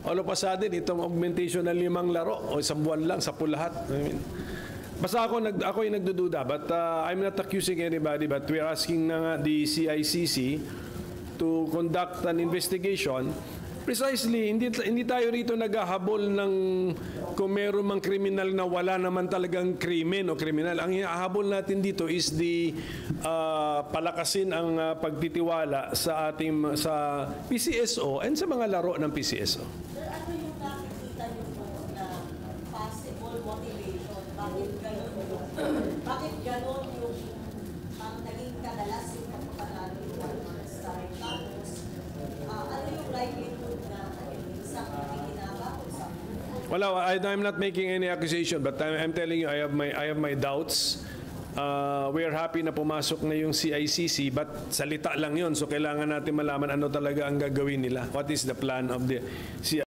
all of a sudden, itong augmentation ng 5 laro o 1 buwan lang, 10 lahat. I mean, basta ako yung nagdududa, but I'm not accusing anybody, but we're asking na the CICC to conduct an investigation. Precisely, hindi tayo rito naghahabol ng kung meron mang kriminal na wala naman talagang krimen o kriminal. Ang hinahabol natin dito is the palakasin ang pagtitiwala sa ating sa PCSO and sa mga laro ng PCSO. Sir, ano yung nakikita niyo po na possible motivation? Bakit ganon yung naging kadalas yung pagpapanalo ng Star? Tapos, ano yung likelihood na isang nakikinabang o isang... Well, I'm not making any accusation, but I'm telling you, I have my doubts. We are happy na pumasok na yung CICC, but salita lang yun. So kailangan natin malaman ano talaga ang gagawin nila. What is the plan of the CICC?